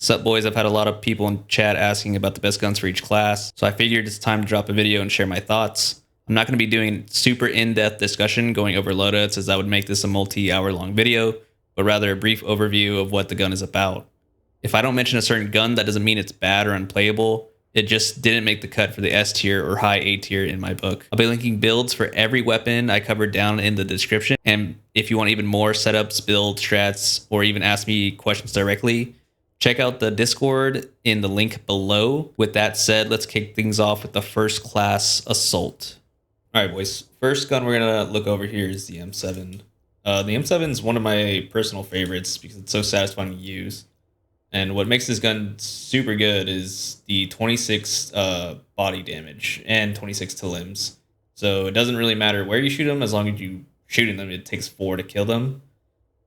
Sup boys, I've had a lot of people in chat asking about the best guns for each class, so I figured it's time to drop a video and share my thoughts. I'm not going to be doing super in-depth discussion going over loadouts, as that would make this a multi-hour long video, but rather a brief overview of what the gun is about. If I don't mention a certain gun, that doesn't mean it's bad or unplayable. It just didn't make the cut for the S tier or high A tier in my book. I'll be linking builds for every weapon I covered down in the description, and if you want even more setups, builds, strats, or even ask me questions directly, check out the Discord in the link below. With that said, let's kick things off with the first class, Assault. All right, boys. First gun we're going to look over here is the M7. The M7 is one of my personal favorites because it's so satisfying to use. And what makes this gun super good is the 26 body damage and 26 to limbs. So it doesn't really matter where you shoot them, as long as you shooting them, it takes 4 to kill them.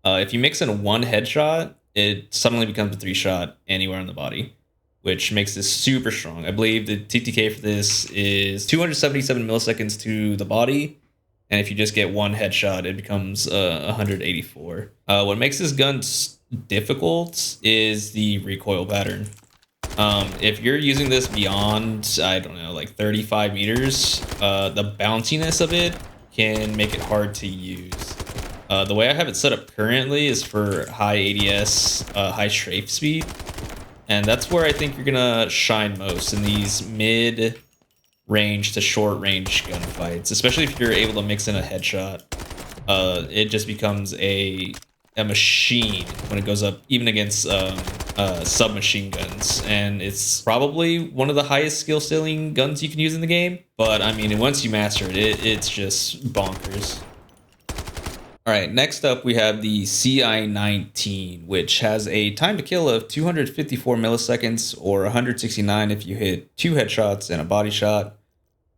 If you mix in one headshot, it suddenly becomes a 3-shot anywhere on the body, which makes this super strong. I believe the TTK for this is 277 milliseconds to the body, and if you just get one headshot, it becomes 184. What makes this gun difficult is the recoil pattern. If you're using this beyond, I don't know, like 35 meters, the bounciness of it can make it hard to use. The way I have it set up currently is for high ADS, high strafe speed. And that's where I think you're going to shine most, in these mid-range to short-range gunfights. Especially if you're able to mix in a headshot. It just becomes a machine when it goes up, even against submachine guns. And it's probably one of the highest skill ceiling guns you can use in the game. But, I mean, once you master it, it's just bonkers. All right, next up we have the CI-19, which has a time to kill of 254 milliseconds or 169 if you hit 2 headshots and a body shot.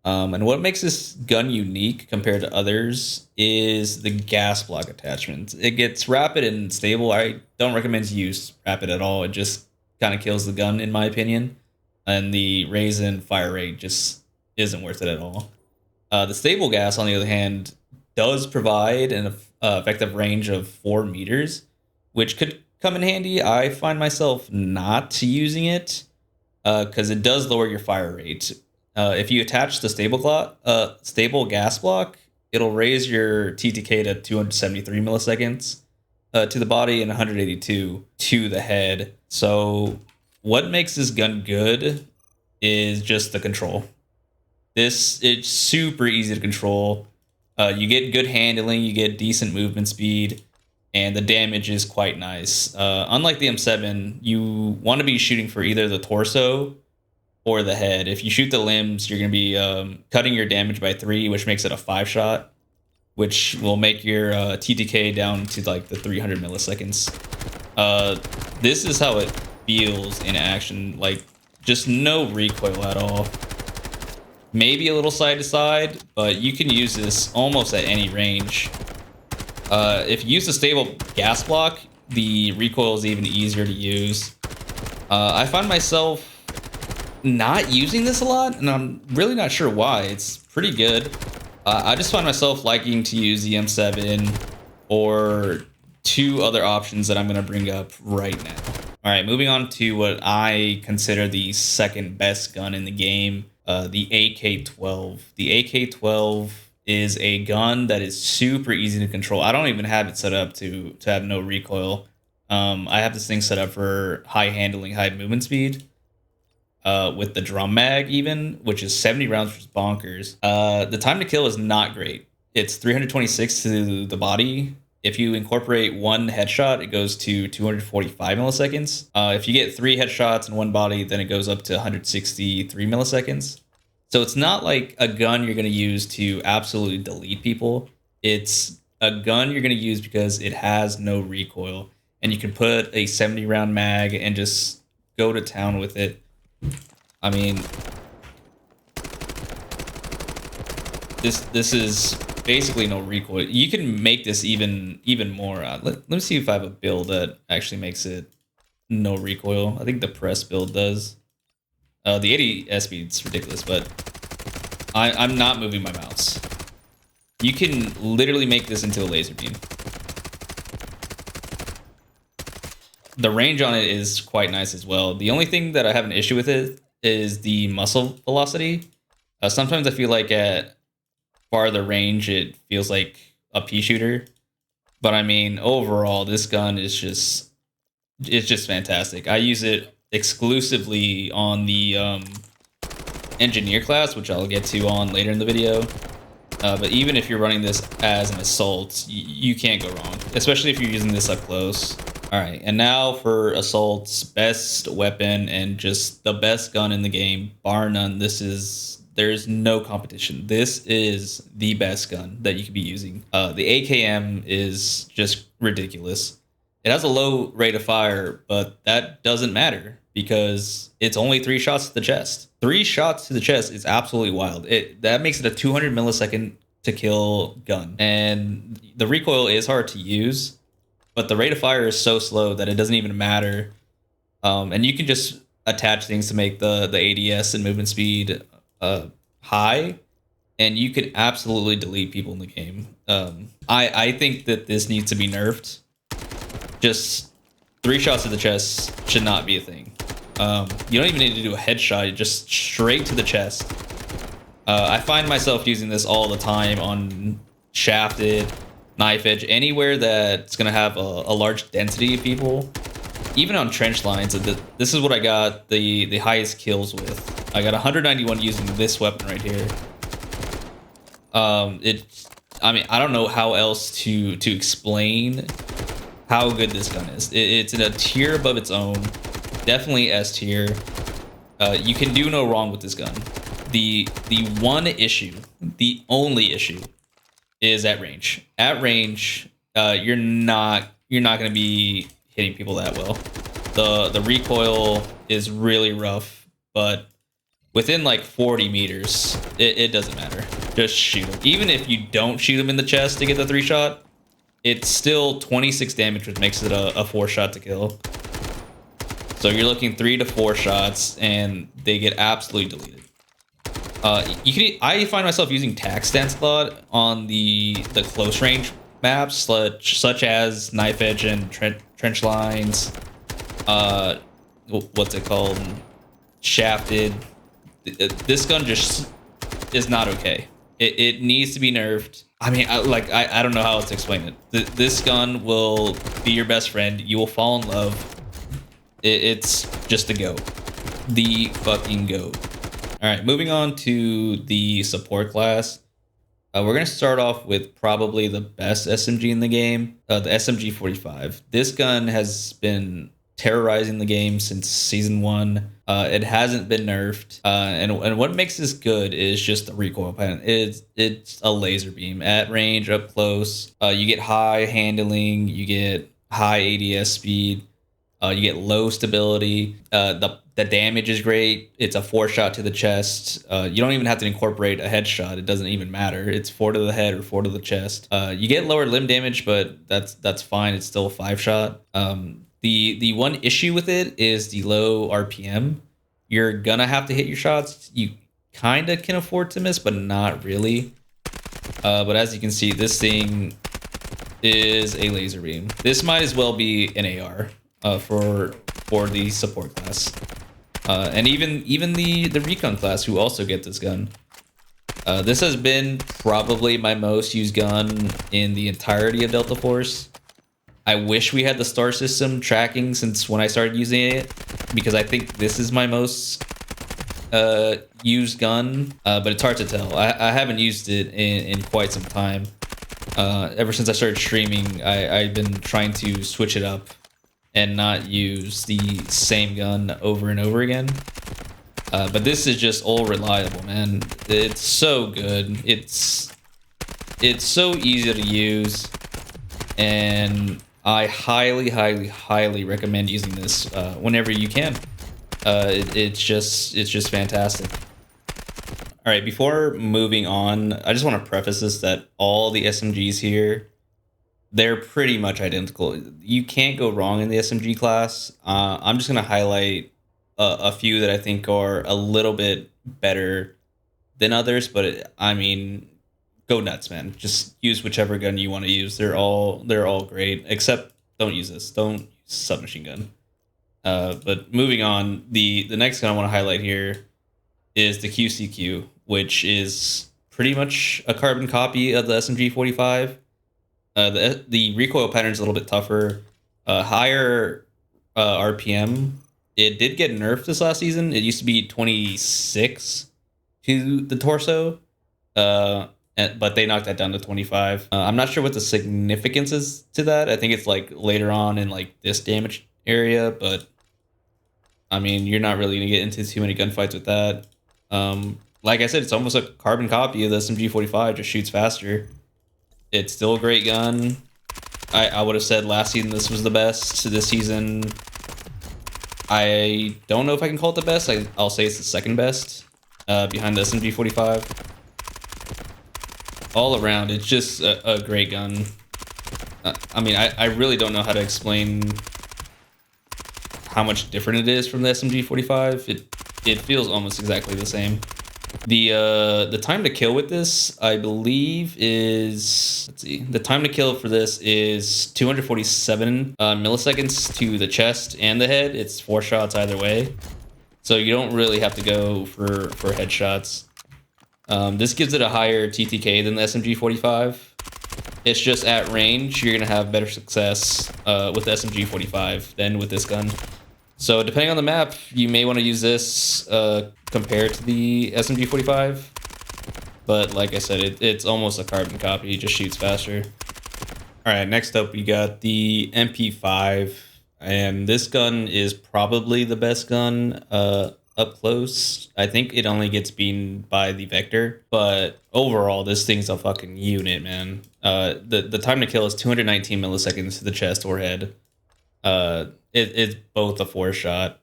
And what makes this gun unique compared to others is the gas block attachment. It gets rapid and stable. I don't recommend you use rapid at all. It just kind of kills the gun, in my opinion. And the raise in fire rate just isn't worth it at all. The stable gas, on the other hand, does provide an effective range of 4 meters, which could come in handy. I find myself not using it because it does lower your fire rate. If you attach the stable gas block, it'll raise your TTK to 273 milliseconds to the body and 182 to the head. So what makes this gun good is just the control. It's super easy to control. You get good handling, you get decent movement speed, and the damage is quite nice. Unlike the M7, you want to be shooting for either the torso or the head. If you shoot the limbs, you're going to be cutting your damage by 3, which makes it a 5-shot, which will make your TTK down to like the 300 milliseconds. This is how it feels in action, like just no recoil at all. Maybe a little side to side, but you can use this almost at any range. If you use the stable gas block, the recoil is even easier to use. I find myself not using this a lot, and I'm really not sure why. It's pretty good. I just find myself liking to use the M7 or 2 other options that I'm going to bring up right now. All right, moving on to what I consider the second best gun in the game. The AK-12. The AK-12 is a gun that is super easy to control. I don't even have it set up to have no recoil. I have this thing set up for high handling, high movement speed. With the drum mag even, which is 70 rounds, which is bonkers. The time to kill is not great. It's 326 to the body. If you incorporate 1 headshot, it goes to 245 milliseconds. If you get 3 headshots in 1 body, then it goes up to 163 milliseconds. So it's not like a gun you're going to use to absolutely delete people. It's a gun you're going to use because it has no recoil. And you can put a 70 round mag and just go to town with it. I mean, this is basically no recoil. You can make this even more. Let me see if I have a build that actually makes it no recoil. I think the press build does. The 80 S speed's ridiculous, but I'm not moving my mouse. You can literally make this into a laser beam. The range on it is quite nice as well. The only thing that I have an issue with it is the muzzle velocity. Sometimes I feel like at farther range, it feels like a pea shooter. But I mean, overall, this gun is just it's just fantastic. I use it exclusively on the engineer class, which I'll get to on later in the video. But even if you're running this as an assault, you can't go wrong, especially if you're using this up close. All right, and now for assault's best weapon and just the best gun in the game, bar none. There's no competition. This is the best gun that you could be using. The AKM is just ridiculous. It has a low rate of fire, but that doesn't matter because it's only 3 shots to the chest. 3 shots to the chest is absolutely wild. That makes it a 200 millisecond to kill gun. And the recoil is hard to use, but the rate of fire is so slow that it doesn't even matter. And you can just attach things to make the ADS and movement speed high, and you can absolutely delete people in the game. I think that this needs to be nerfed. Just 3 shots to the chest should not be a thing. You don't even need to do a headshot, just straight to the chest. I find myself using this all the time on shafted, knife edge, anywhere that's going to have a large density of people. Even on trench lines, this is what I got the highest kills with. I got 191 using this weapon right here. I mean, I don't know how else to explain how good this gun is. It's in a tier above its own. Definitely S tier. You can do no wrong with this gun. The one issue, the only issue, is at range. At range, you're not going to be hitting people that well. The recoil is really rough, but within like 40 meters, it doesn't matter. Just shoot him. Even if you don't shoot him in the chest to get the 3 shot, it's still 26 damage, which makes it a 4 shot to kill. So you're looking 3 to 4 shots, and they get absolutely deleted. I find myself using tac stance a lot on the close range maps, such as knife edge and trench lines. What's it called? Shafted. This gun just is not okay. It needs to be nerfed. I mean, I don't know how else to explain it. This gun will be your best friend. You will fall in love. It's just the GOAT. The fucking GOAT. All right, moving on to the support class. We're going to start off with probably the best SMG in the game, the SMG552. This gun has been terrorizing the game since Season 1. It hasn't been nerfed. And what makes this good is just the recoil pattern. It's a laser beam. At range, up close, you get high handling, you get high ADS speed, you get low stability. The damage is great. It's a 4 shot to the chest. You don't even have to incorporate a headshot. It doesn't even matter. It's 4 to the head or 4 to the chest. You get lower limb damage, but that's fine. It's still a 5 shot. The one issue with it is the low RPM. You're gonna have to hit your shots. You kind of can afford to miss, but not really. But as you can see, this thing is a laser beam. This might as well be an AR for the support class. And even the Recon class, who also get this gun. This has been probably my most used gun in the entirety of Delta Force. I wish we had the star system tracking since when I started using it, because I think this is my most used gun, but it's hard to tell. I haven't used it in quite some time. Ever since I started streaming, I've been trying to switch it up and not use the same gun over and over again. But this is just all reliable, man. It's so good. It's so easy to use, and I highly, highly, highly recommend using this whenever you can. It's just fantastic. All right, before moving on, I just want to preface this that all the SMGs here, they're pretty much identical. You can't go wrong in the SMG class. I'm just going to highlight a few that I think are a little bit better than others, but I mean, go nuts, man. Just use whichever gun you want to use. They're all great, except don't use this. Don't submachine gun. But moving on, the next gun I want to highlight here is the QCQ, which is pretty much a carbon copy of the SMG45. The recoil pattern is a little bit tougher, higher RPM. It did get nerfed this last season. It used to be 26 to the torso, but they knocked that down to 25. I'm not sure what the significance is to that. I think it's like later on in like this damage area, but I mean, you're not really gonna get into too many gunfights with that. Like I said, it's almost a carbon copy of the SMG45, just shoots faster. It's still a great gun. I would have said last season this was the best. This season, I don't know if I can call it the best. I'll say it's the second best, behind the SMG45. All around, it's just a great gun. I mean, I really don't know how to explain how much different it is from the SMG45. It feels almost exactly the same. The time to kill with this, I believe, is, let's see, the time to kill for this is 247 milliseconds to the chest and the head. It's 4 shots either way, so you don't really have to go for headshots. This gives it a higher TTK than the SMG45. It's just at range, you're gonna have better success with the SMG45 than with this gun. So depending on the map, you may want to use this compared to the SMG45. But like I said, it's almost a carbon copy. It just shoots faster. All right, next up we got the MP5. And this gun is probably the best gun up close. I think it only gets beaten by the Vector. But overall, this thing's a fucking unit, man. The time to kill is 219 milliseconds to the chest or head. It's both a 4-shot.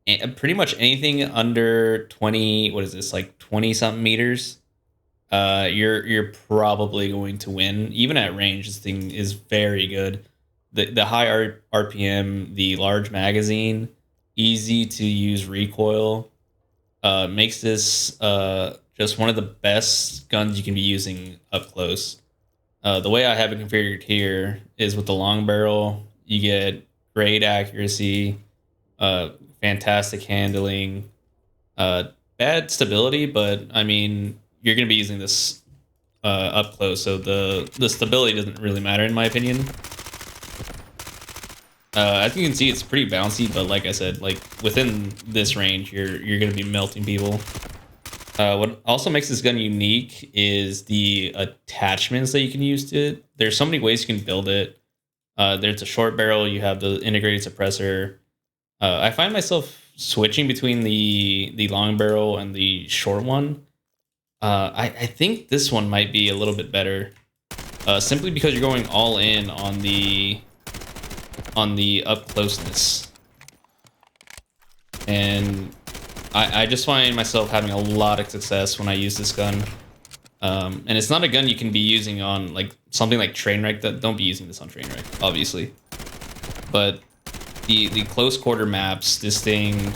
And pretty much anything under 20, what is this, like 20 something meters, you're probably going to win. Even at range, this thing is very good. The high RPM, the large magazine, easy to use recoil, makes this just one of the best guns you can be using up close. The way I have it configured here is with the long barrel. You get great accuracy, fantastic handling, bad stability, but I mean, you're going to be using this up close, so the stability doesn't really matter in my opinion. As you can see, it's pretty bouncy, but like I said, like within this range, you're going to be melting people. What also makes this gun unique is the attachments that you can use to it. There's so many ways you can build it. There's a short barrel, you have the integrated suppressor. I find myself switching between the long barrel and the short one. I think this one might be a little bit better, simply because you're going all in on the up closeness. And I just find myself having a lot of success when I use this gun. And it's not a gun you can be using on like something like Trainwreck. Don't be using this on Trainwreck, obviously. But the close quarter maps, this thing,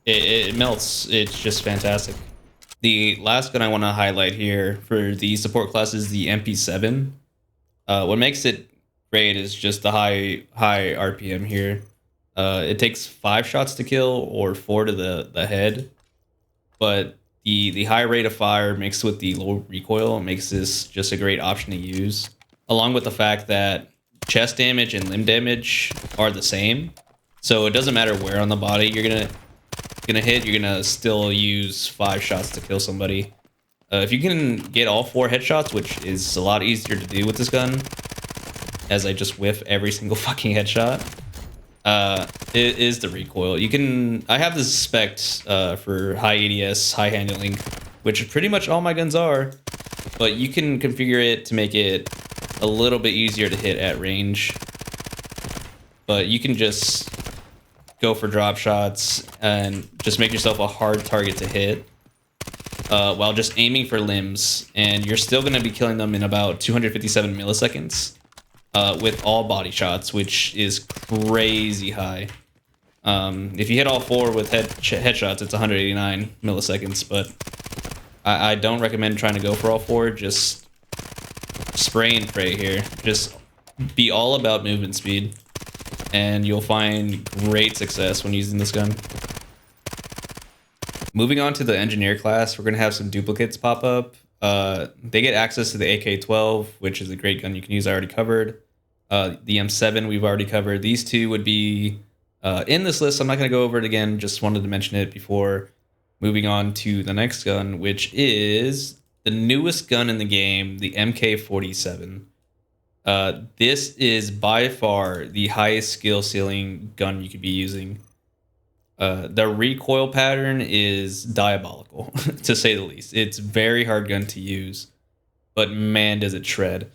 it melts. It's just fantastic. The last gun I want to highlight here for the support class is the MP7. What makes it great is just the high RPM here. It takes 5 shots to kill or 4 to the head, but the high rate of fire mixed with the low recoil makes this just a great option to use, along with the fact that chest damage and limb damage are the same. So it doesn't matter where on the body you're gonna hit, you're gonna still use 5 shots to kill somebody. If you can get all 4 headshots, which is a lot easier to do with this gun, as I just whiff every single fucking headshot, it is the recoil. I have this spec for high ADS, high handling, which pretty much all my guns are, but you can configure it to make it a little bit easier to hit at range. But you can just go for drop shots and just make yourself a hard target to hit, while just aiming for limbs, and you're still going to be killing them in about 257 milliseconds. With all body shots, which is crazy high. If you hit all 4 with headshots, it's 189 milliseconds, but I don't recommend trying to go for all 4. Just spray and pray here. Just be all about movement speed, and you'll find great success when using this gun. Moving on to the engineer class, we're going to have some duplicates pop up. They get access to the AK-12, which is a great gun you can use. I already covered. The M7 we've already covered. These two would be in this list. I'm not going to go over it again. Just wanted to mention it before moving on to the next gun, which is the newest gun in the game, the MK47. This is by far the highest skill ceiling gun you could be using. The recoil pattern is diabolical, to say the least. It's very hard gun to use, but man, does it shred.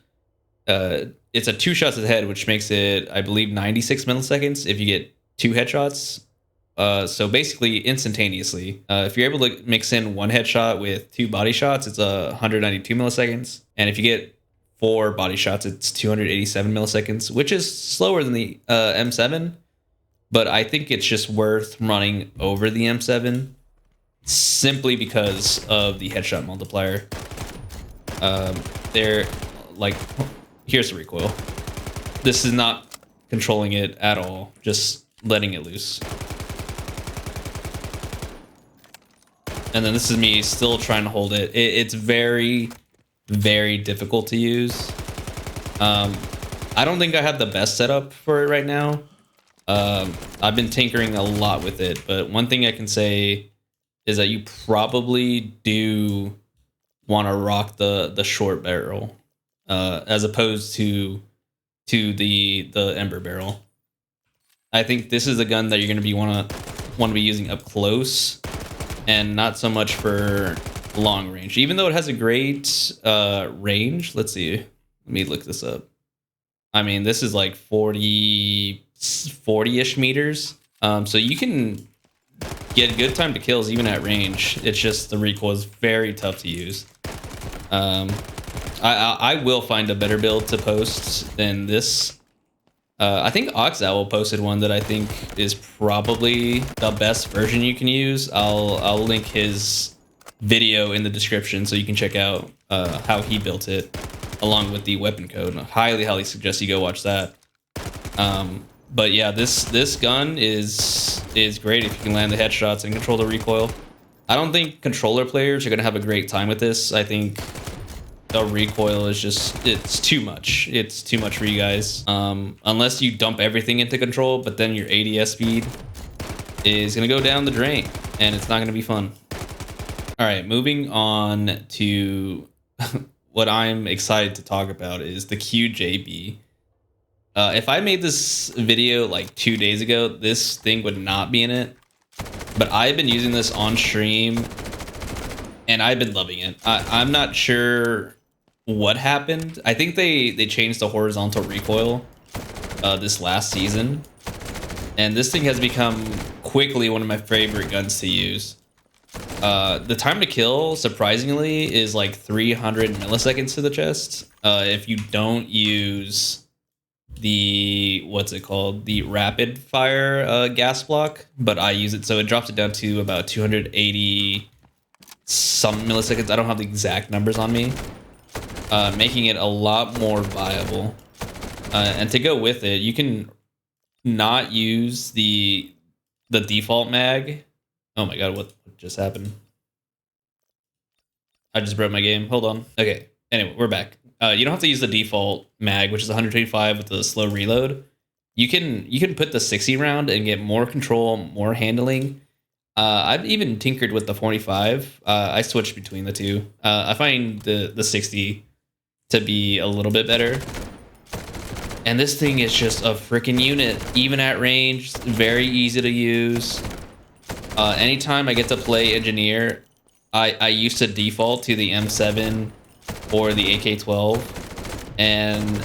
It's a 2 shots to the head, which makes it, I believe, 96 milliseconds if you get 2 headshots. So basically, instantaneously. If you're able to mix in 1 headshot with 2 body shots, it's 192 milliseconds. And if you get 4 body shots, it's 287 milliseconds, which is slower than the M7. But I think it's just worth running over the M7 simply because of the headshot multiplier. They're like, here's the recoil. This is not controlling it at all, just letting it loose. And then this is me still trying to hold it. It's very, very difficult to use. I don't think I have the best setup for it right now. I've been tinkering a lot with it, but one thing I can say is that you probably do want to rock the short barrel, as opposed to the Ember barrel. I think this is a gun that you're going to be want to be using up close, and not so much for long range. Even though it has a great range. Let's see. Let me look this up. I mean, this is like 40-ish meters. So you can get good time to kills even at range. It's just the recoil is very tough to use. I will find a better build to post than this. I think Auxowl posted one that I think is probably the best version you can use. I'll link his video in the description so you can check out how he built it along with the weapon code. I highly suggest you go watch that. But yeah, this gun is great if you can land the headshots and control the recoil. I don't think controller players are gonna have a great time with this. I think the recoil is just, it's too much. It's too much for you guys. Unless you dump everything into control, but then your ADS speed is gonna go down the drain and it's not gonna be fun. All right, moving on to what I'm excited to talk about is the QJB. If I made this video like 2 days ago, this thing would not be in it. But I've been using this on stream, and I've been loving it. I'm not sure what happened. I think they changed the horizontal recoil this last season. And this thing has become quickly one of my favorite guns to use. The time to kill, surprisingly, is like 300 milliseconds to the chest. If you don't use the, what's it called, the rapid fire gas block, but I use it, so it drops it down to about 280 some milliseconds. I don't have the exact numbers on me, making it a lot more viable. And to go with it, you can not use the default mag. Oh my god, what just happened? I just broke my game. Hold on. Okay, anyway, we're back. You don't have to use the default mag, which is 125 with the slow reload. You can put the 60 round and get more control, more handling. I've even tinkered with the 45. I switched between the two. I find the 60 to be a little bit better. And this thing is just a freaking unit, even at range. Very easy to use. Anytime I get to play engineer, I used to default to the M7 or the AK-12, and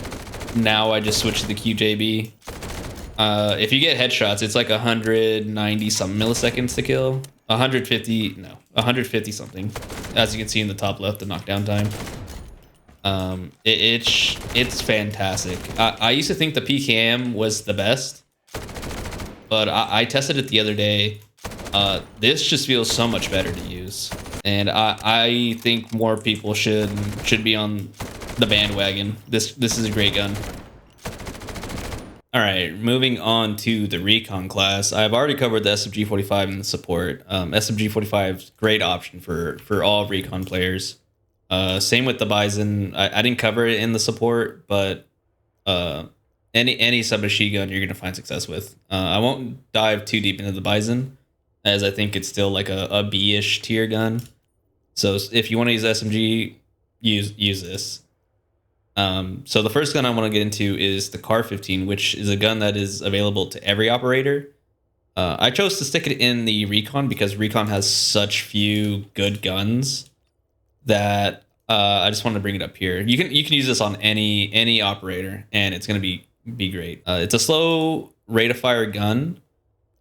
now I just switch to the QJB. If you get headshots, it's like 190 some milliseconds to kill. 150 something, as you can see in the top left, the knockdown time. It's fantastic. I used to think the PKM was the best, but I tested it the other day. This just feels so much better to use, and I think more people should be on the bandwagon. This is a great gun. All right, moving on to the Recon class. I've already covered the SMG45 in the support. SMG45 is great option for all Recon players. Same with the Bizon. I didn't cover it in the support, but any submachine gun you're gonna find success with. I won't dive too deep into the Bizon, as I think it's still like a B-ish tier gun. So if you want to use SMG, use this. So the first gun I want to get into is the CAR-15, which is a gun that is available to every operator. I chose to stick it in the Recon because Recon has such few good guns that I just wanted to bring it up here. You can use this on any operator, and it's gonna be great. It's a slow rate of fire gun,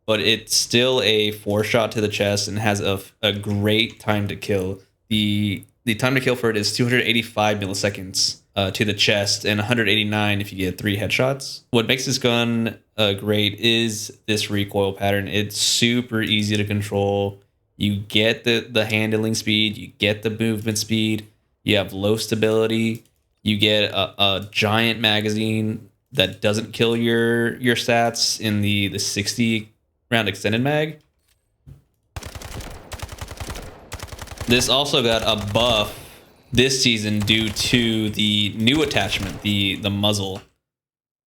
but it's still a 4-shot to the chest and has a great time to kill. The time to kill for it is 285 milliseconds to the chest and 189 if you get 3 headshots. What makes this gun great is this recoil pattern. It's super easy to control. You get the handling speed, you get the movement speed, you have low stability, you get a giant magazine that doesn't kill your stats in the 60 round extended mag. This also got a buff this season due to the new attachment, the muzzle.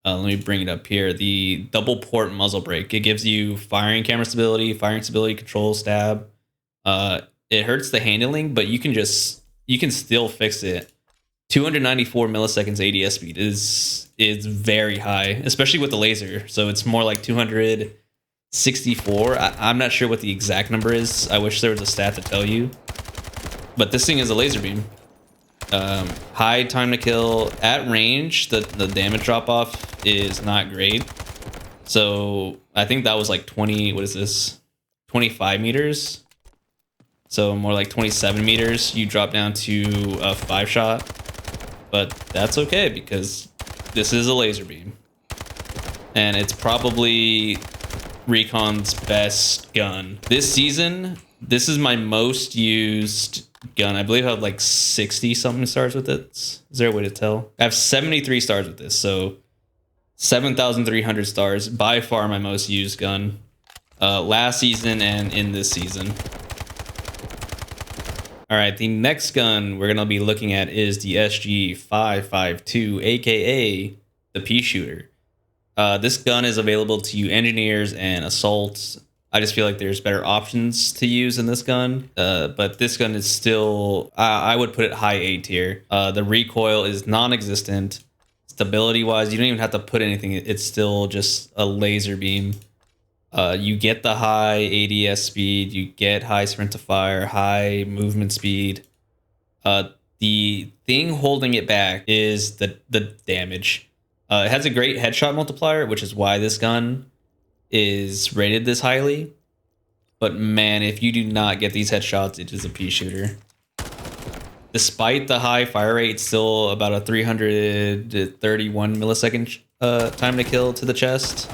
Let me bring it up here. The double port muzzle brake. It gives you firing camera stability, firing stability control, stab. It hurts the handling, but you can still fix it. 294 milliseconds ADS speed is very high, especially with the laser. So it's more like 264. I'm not sure what the exact number is. I wish there was a stat to tell you. But this thing is a laser beam. High time to kill at range. The damage drop off is not great. So I think that was like 20. What is this? 25 meters. So more like 27 meters. You drop down to a 5-shot, but that's okay because this is a laser beam, and it's probably Recon's best gun this season. This is my most used gun. I believe I have like 60 something stars with it. Is there a way to tell? I have 73 stars with this, so 7,300 stars. By far my most used gun last season and in this season. All right, the next gun we're gonna be looking at is the SG552, aka the pea shooter. This gun is available to you engineers and assaults. I just feel like there's better options to use in this gun, but this gun is still, I would put it high A tier. The recoil is non-existent. Stability-wise, you don't even have to put anything. It's still just a laser beam. You get the high ADS speed, you get high sprint to fire, high movement speed. The thing holding it back is the damage. It has a great headshot multiplier, which is why this gun is rated this highly. But man, if you do not get these headshots, it is a pea shooter. Despite the high fire rate, it's still about a 331 millisecond time to kill to the chest,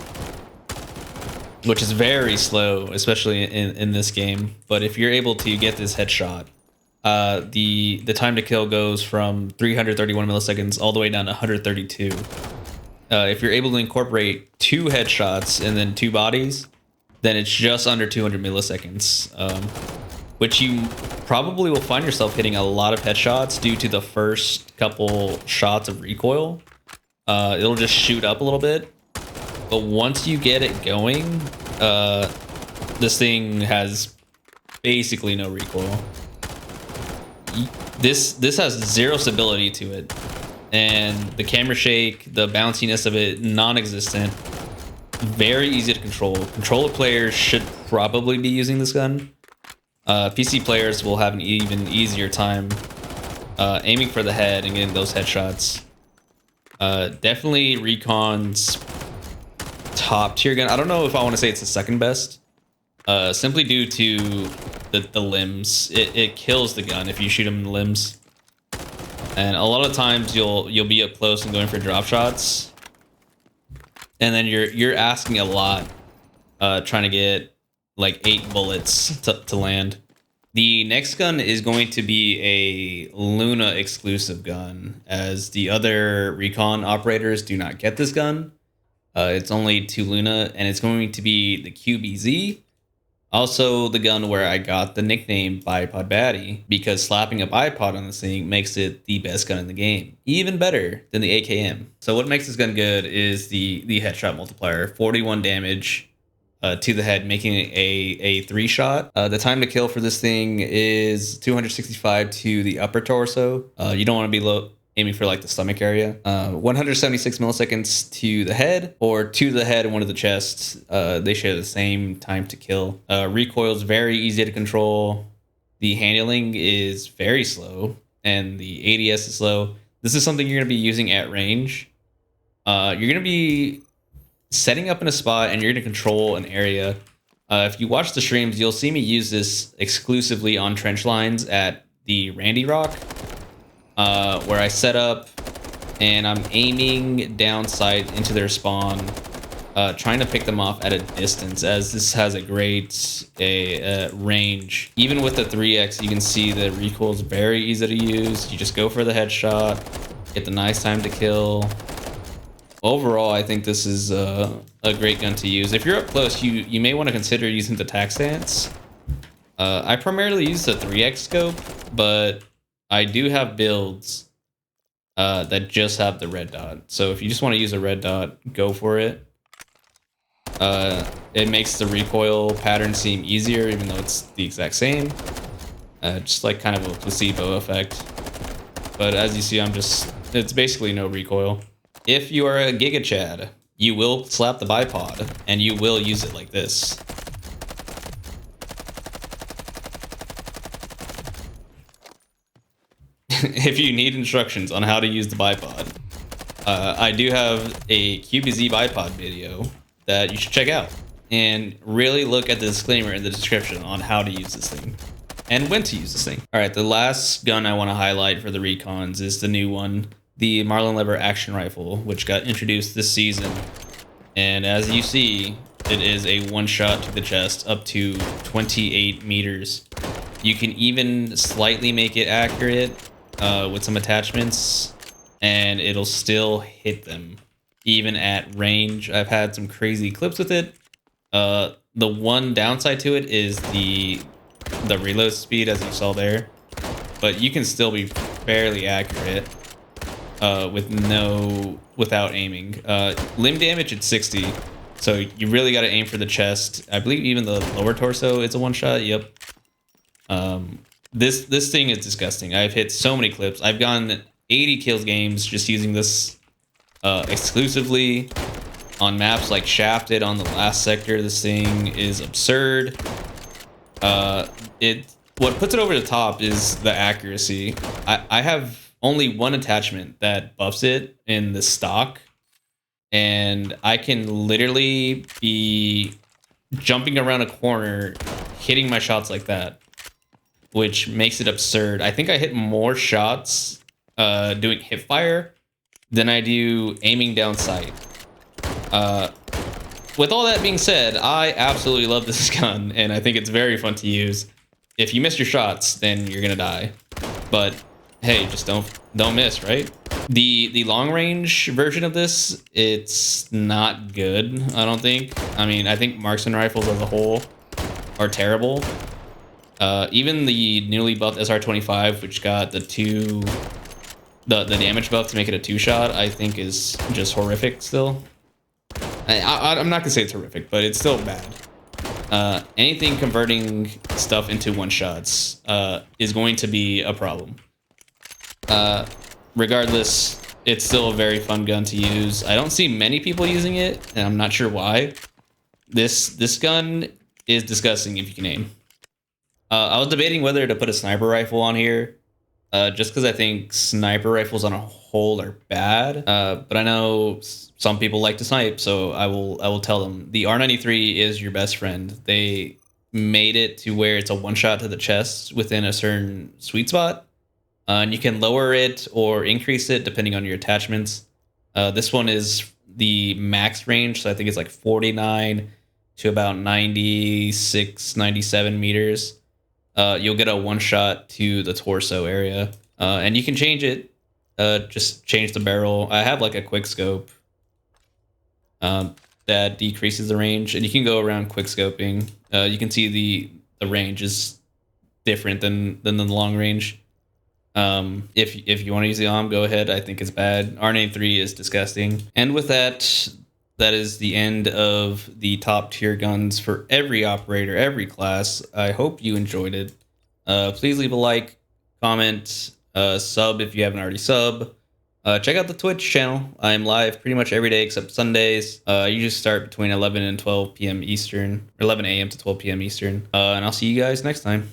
which is very slow, especially in this game. But if you're able to get this headshot, the time to kill goes from 331 milliseconds all the way down to 132. If you're able to incorporate 2 headshots and then 2 bodies, then it's just under 200 milliseconds, which you probably will find yourself hitting a lot of headshots due to the first couple shots of recoil. It'll just shoot up a little bit. But once you get it going, this thing has basically no recoil. This has 0 stability to it, and the camera shake, the bounciness of it, non-existent. Very easy to control. Controller players should probably be using this gun. PC players will have an even easier time aiming for the head and getting those headshots. Definitely Recon's top tier gun. I don't know if I want to say it's the second best, simply due to the limbs. It kills the gun if you shoot him in the limbs, and a lot of times you'll be up close and going for drop shots, and then you're asking a lot, trying to get like 8 bullets to land. The next gun is going to be a Luna exclusive gun, as the other Recon operators do not get this gun. It's only 2 Luna, and it's going to be the QBZ. Also, the gun where I got the nickname Bipod Baddie, because slapping a bipod on this thing makes it the best gun in the game. Even better than the AKM. So what makes this gun good is the headshot multiplier. 41 damage to the head, making it a 3-shot. The time to kill for this thing is 265 to the upper torso. You don't want to be aiming for like the stomach area. 176 milliseconds to the head, or to the head and one of the chests. They share the same time to kill. Recoil is very easy to control. The handling is very slow, and the ADS is slow. This is something you're going to be using at range. You're going to be setting up in a spot, and you're going to control an area. If you watch the streams, you'll see me use this exclusively on trench lines at the Randy Rock, where I set up and I'm aiming down sight into their spawn, trying to pick them off at a distance, as this has a great range. Even with the 3x, you can see the recoil is very easy to use. You just go for the headshot, get the nice time to kill. Overall, I think this is a great gun to use. If you're up close, you may want to consider using the tac stance. I primarily use the 3x scope, but I do have builds that just have the red dot. So if you just want to use a red dot, go for it. It makes the recoil pattern seem easier, even though it's the exact same. Just like kind of a placebo effect. But as you see, it's basically no recoil. If you are a Giga Chad, you will slap the bipod, and you will use it like this. If you need instructions on how to use the bipod, I do have a QBZ bipod video that you should check out. And really look at the disclaimer in the description on how to use this thing. And when to use this thing. Alright, the last gun I want to highlight for the Recons is the new one. The Marlin lever action rifle, which got introduced this season. And as you see, it is a 1-shot to the chest up to 28 meters. You can even slightly make it accurate with some attachments, and it'll still hit them even at range. I've had some crazy clips with it. The one downside to it is the reload speed, as you saw there, but you can still be fairly accurate without aiming. Limb damage at 60, so you really got to aim for the chest. I believe even the lower torso is a 1-shot. Yep. This thing is disgusting. I've hit so many clips. I've gotten 80 kills games just using this exclusively on maps like Shafted on the last sector. This thing is absurd. What puts it over the top is the accuracy. I have only one attachment that buffs it in the stock, and I can literally be jumping around a corner, hitting my shots like that, which makes it absurd. I think I hit more shots doing hip fire than I do aiming down sight. With all that being said, I absolutely love this gun, and I think it's very fun to use. If you miss your shots, then you're gonna die. But hey, just don't miss, right? The long range version of this, it's not good, I don't think. I mean, I think marksman rifles as a whole are terrible. Even the newly buffed SR25, which got the damage buff to make it a 2-shot, I think is just horrific still. I'm not gonna say it's horrific, but it's still bad. Anything converting stuff into 1-shots is going to be a problem. Regardless, it's still a very fun gun to use. I don't see many people using it, and I'm not sure why. This gun is disgusting if you can aim. I was debating whether to put a sniper rifle on here, just because I think sniper rifles on a whole are bad. But I know some people like to snipe, so I will tell them the R93 is your best friend. They made it to where it's a 1-shot to the chest within a certain sweet spot. And you can lower it or increase it depending on your attachments. This one is the max range, so I think it's like 49 to about 96, 97 meters. You'll get a 1-shot to the torso area. And you can change it. Just change the barrel. I have like a quick scope. that decreases the range, and you can go around quick scoping. You can see the range is different than the long range. If you want to use the AUM, go ahead. I think it's bad. R93 is disgusting. And with that, that is the end of the top tier guns for every operator, every class. I hope you enjoyed it. Please leave a like, comment, sub if you haven't already sub. Check out the Twitch channel. I'm live pretty much every day except Sundays. I usually start between 11 and 12 p.m. Eastern, or 11 a.m. to 12 p.m. Eastern. And I'll see you guys next time.